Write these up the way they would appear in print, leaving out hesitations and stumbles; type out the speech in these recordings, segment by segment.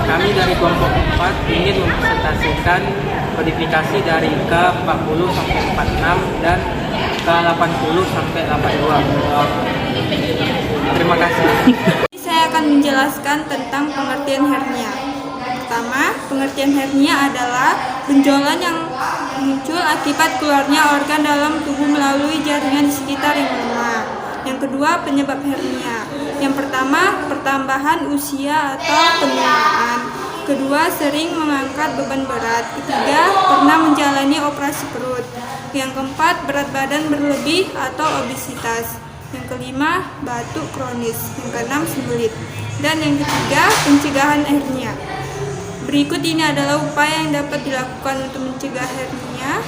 Kami dari kelompok 4 ingin mempresentasikan kodifikasi dari K40 sampai 46 dan K80 sampai 82. Terima kasih. Saya akan menjelaskan tentang pengertian hernia. Pertama, pengertian hernia adalah benjolan yang muncul akibat keluarnya organ dalam tubuh melalui jaringan di sekitar yang lemah. Yang kedua, penyebab hernia. Yang pertama, pertambahan usia atau penuaan. Kedua, sering mengangkat beban berat. Ketiga, pernah menjalani operasi perut. Yang keempat, berat badan berlebih atau obesitas. Yang kelima, batuk kronis. Yang keenam, sembelit. Dan yang ketiga, pencegahan hernia. Berikut ini adalah upaya yang dapat dilakukan untuk mencegah hernia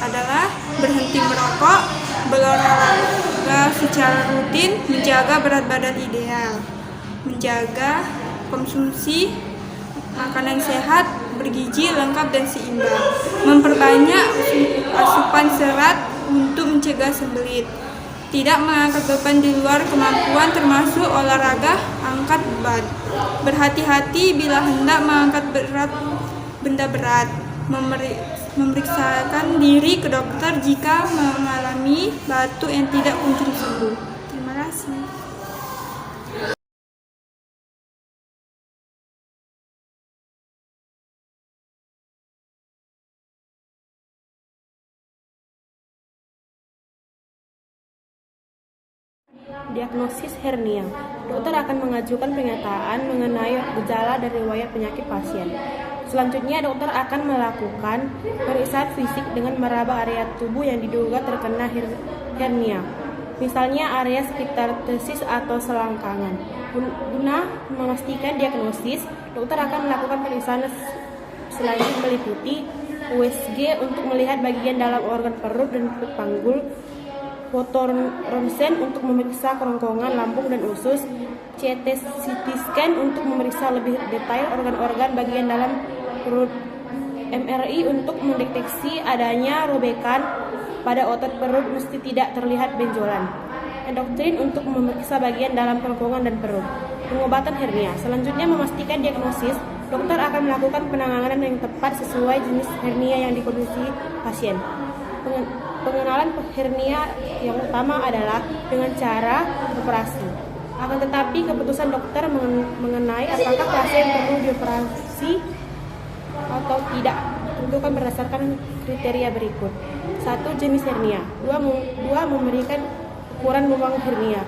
adalah berhenti merokok, berolahraga secara rutin, menjaga berat badan ideal, menjaga konsumsi makanan sehat, bergizi, lengkap dan seimbang, memperbanyak asupan serat untuk mencegah sembelit, tidak mengangkat beban di luar kemampuan termasuk olahraga angkat beban, berhati-hati bila hendak mengangkat benda berat, memeriksakan diri ke dokter jika mengalami batuk yang tidak kunjung sembuh. Terima kasih. Diagnosis hernia. Dokter akan mengajukan pernyataan mengenai gejala dan riwayat penyakit pasien. Selanjutnya, dokter akan melakukan pemeriksaan fisik dengan meraba area tubuh yang diduga terkena hernia. Misalnya area sekitar testis atau selangkangan. Guna memastikan diagnosis, dokter akan melakukan pemeriksaan selanjutnya meliputi USG untuk melihat bagian dalam organ perut dan panggul, foto ronsen untuk memeriksa kerongkongan lambung dan usus, CT scan untuk memeriksa lebih detail organ-organ bagian dalam perut, MRI untuk mendeteksi adanya robekan pada otot perut meski tidak terlihat benjolan, endoktrin untuk memeriksa bagian dalam kerongkongan dan perut. Pengobatan hernia. Selanjutnya memastikan diagnosis, dokter akan melakukan penanganan yang tepat sesuai jenis hernia yang dikondisi pasien. Pengenalan hernia yang utama adalah dengan cara operasi. Akan tetapi keputusan dokter mengenai apakah pasien perlu dioperasi atau tidak tentukan berdasarkan kriteria berikut. 1. Jenis hernia. 2. Memberikan ukuran lubang hernia.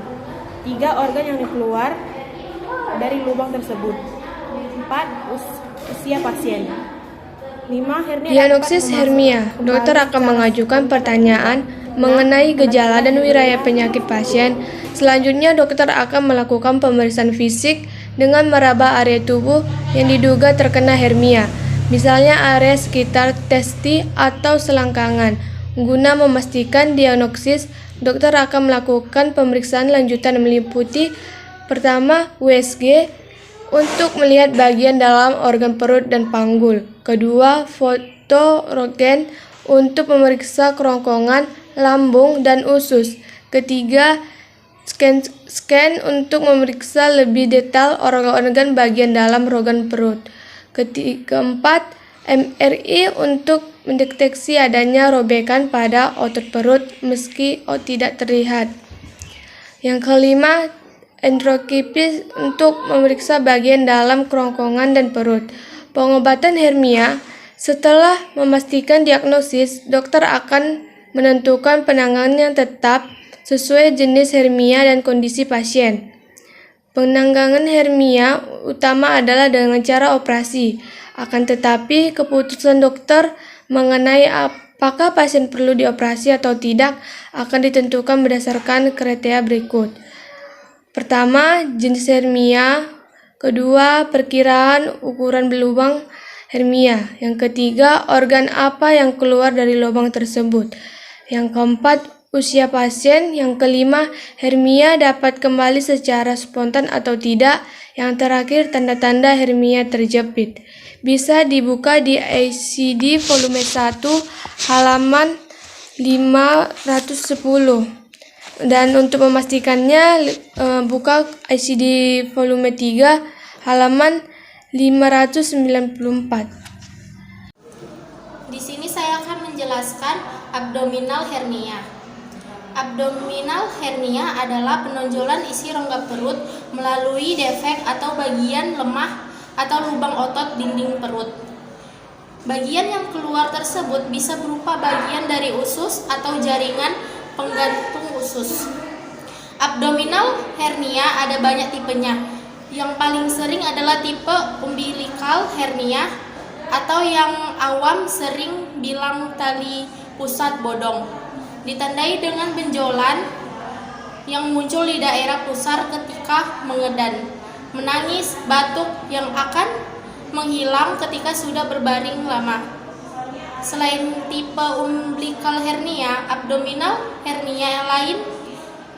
3. Organ yang keluar dari lubang tersebut. 4. Usia pasien. 5. Hernia. Diagnosis hernia. Dokter akan mengajukan pertanyaan mengenai gejala dan wilayah penyakit pasien. Selanjutnya, dokter akan melakukan pemeriksaan fisik dengan meraba area tubuh yang diduga terkena hernia, misalnya area sekitar testis atau selangkangan. Guna memastikan diagnosis, dokter akan melakukan pemeriksaan lanjutan meliputi pertama, USG untuk melihat bagian dalam organ perut dan panggul. Kedua, foto rogen untuk memeriksa kerongkongan, lambung, dan usus. Ketiga, scan untuk memeriksa lebih detail organ-organ bagian dalam organ perut. Keempat, MRI untuk mendeteksi adanya robekan pada otot perut meski tidak terlihat. Yang kelima, endoskopis untuk memeriksa bagian dalam kerongkongan dan perut. Pengobatan hernia. Setelah memastikan diagnosis, dokter akan menentukan penanganan yang tetap sesuai jenis hernia dan kondisi pasien. Penanganan hernia utama adalah dengan cara operasi. Akan tetapi, keputusan dokter mengenai apakah pasien perlu dioperasi atau tidak akan ditentukan berdasarkan kriteria berikut. Pertama, jenis hernia. Kedua, perkiraan ukuran lubang hernia. Yang ketiga, organ apa yang keluar dari lubang tersebut. Yang keempat, usia pasien. Yang kelima, hernia dapat kembali secara spontan atau tidak. Yang terakhir, tanda-tanda hernia terjepit. Bisa dibuka di ICD volume 1 halaman 510. Dan untuk memastikannya, buka ICD volume 3 halaman 594. Di sini saya akan menjelaskan abdominal hernia. Abdominal hernia adalah penonjolan isi rongga perut melalui defek atau bagian lemah atau lubang otot dinding perut. Bagian yang keluar tersebut bisa berupa bagian dari usus atau jaringan penggantung usus. Abdominal hernia ada banyak tipenya. Yang paling sering adalah tipe umbilical hernia atau yang awam sering bilang tali pusat bodong. Ditandai dengan benjolan yang muncul di daerah pusar ketika mengedan, menangis, batuk yang akan menghilang ketika sudah berbaring lama. Selain tipe umbilical hernia, abdominal hernia yang lain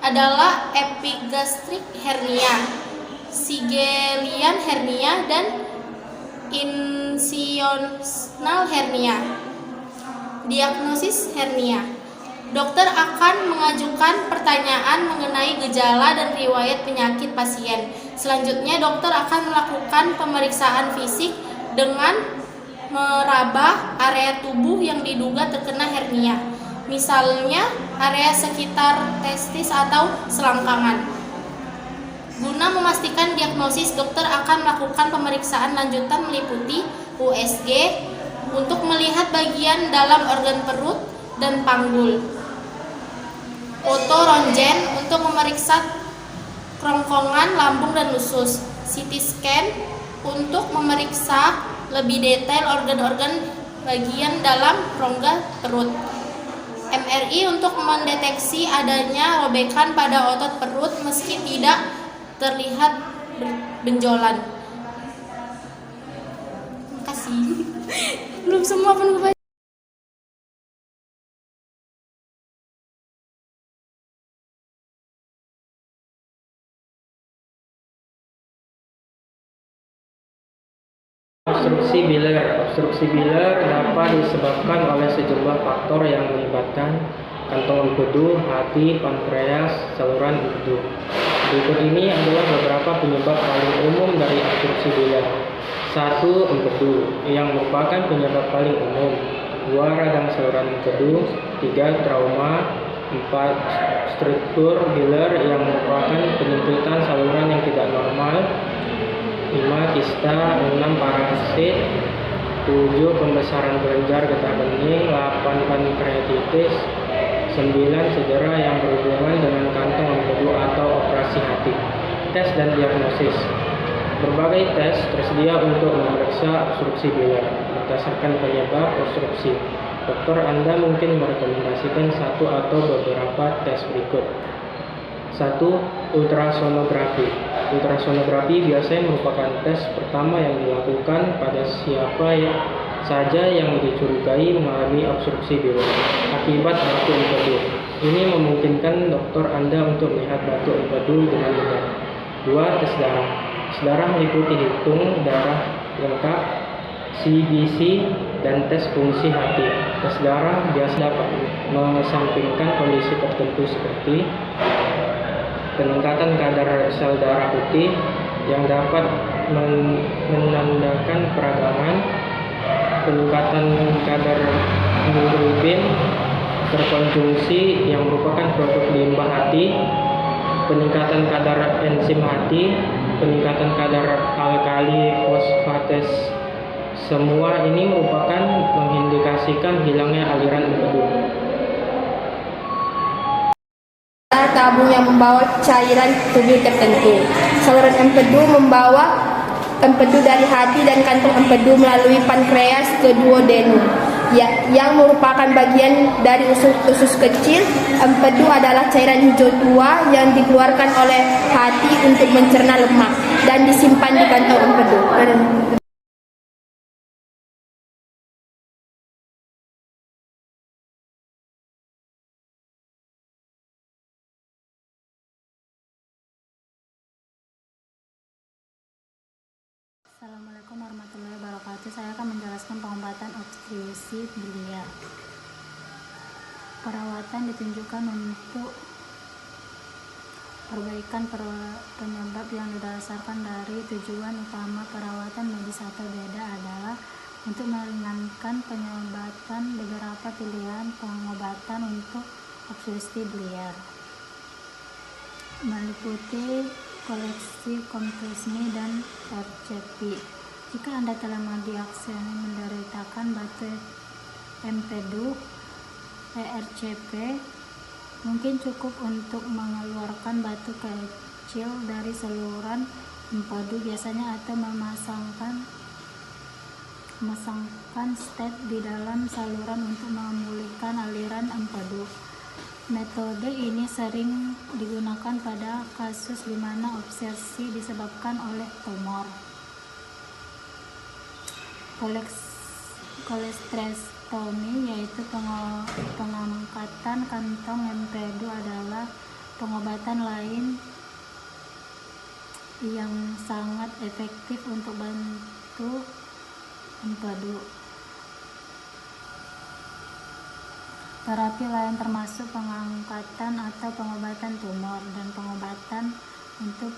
adalah epigastric hernia, sigmoid hernia, dan incisional hernia. Diagnosis hernia. Dokter akan mengajukan pertanyaan mengenai gejala dan riwayat penyakit pasien. Selanjutnya, dokter akan melakukan pemeriksaan fisik dengan meraba area tubuh yang diduga terkena hernia, misalnya area sekitar testis atau selangkangan. Guna memastikan diagnosis, dokter akan melakukan pemeriksaan lanjutan meliputi USG untuk melihat bagian dalam organ perut dan panggul, foto röntgen untuk memeriksa kerongkongan lambung dan usus, CT scan untuk memeriksa lebih detail organ-organ bagian dalam rongga perut, MRI untuk mendeteksi adanya robekan pada otot perut meski tidak terlihat benjolan. Terima kasih. Belum semua pun gue baca. Obstruksi biler. Obstruksi biler dapat disebabkan oleh sejumlah faktor yang melibatkan kantong empedu, hati, pankreas, saluran empedu. Berikut ini adalah beberapa penyebab paling umum dari obstruksi biler. 1. Empedu, yang merupakan penyebab paling umum. 2. Radang saluran empedu. 3. Trauma. 4. Struktur biler, yang merupakan penyempitan saluran yang tidak normal. 5. Kista. 6. Parasit. 7. Pembesaran kelenjar getah bening. 8. Pankreatitis. 9. Cedera yang berhubungan dengan kantong empedu atau operasi hati. Tes dan diagnosis. Berbagai tes tersedia untuk memeriksa obstruksi biler. Berdasarkan penyebab obstruksi, dokter Anda mungkin merekomendasikan satu atau beberapa tes berikut. 1. Ultrasonografi. Ultrasonografi biasanya merupakan tes pertama yang dilakukan pada siapa saja yang dicurigai mengalami obstruksi biler akibat batu empedu. Ini memungkinkan dokter Anda untuk melihat batu empedu dengan mudah. 2. Tes darah. Tes darah meliputi hitung darah lengkap, CBC, dan tes fungsi hati. Tes darah biasa dapat mengesampingkan kondisi tertentu seperti peningkatan kadar sel darah putih yang dapat menandakan peradangan, peningkatan kadar hemoglobin terkonjungsi yang merupakan produk limbah hati, peningkatan kadar enzim hati, peningkatan kadar alkali fosfatase. Semua ini merupakan mengindikasikan hilangnya aliran empedu. Tabung yang membawa cairan tubuh tertentu. Saluran empedu membawa empedu dari hati dan kantong empedu melalui pankreas ke duodenum, yang merupakan bagian dari usus kecil. Empedu adalah cairan hijau tua yang dikeluarkan oleh hati untuk mencerna lemak dan disimpan di kantong empedu. Assalamualaikum warahmatullahi wabarakatuh. Saya akan menjelaskan pengobatan obstruksi biliar. Perawatan ditunjukkan untuk perbaikan penyebab yang didasarkan dari tujuan utama perawatan medis atau beda adalah untuk meringankan pengobatan beberapa pilihan pengobatan untuk obstruksi biliar, meliputi koleksi kompresmi dan RCP. Jika Anda telah mendiagnosis menderitakan batu empedu ERCP, mungkin cukup untuk mengeluarkan batu kecil dari saluran empedu biasanya atau memasangkan stent di dalam saluran untuk memulihkan aliran empedu. Metode ini sering digunakan pada kasus di mana obstruksi disebabkan oleh tumor. Kolestrektomi, yaitu pengangkatan kantong empedu, adalah pengobatan lain yang sangat efektif untuk bantu empedu. Terapi lain termasuk pengangkatan atau pengobatan tumor dan pengobatan untuk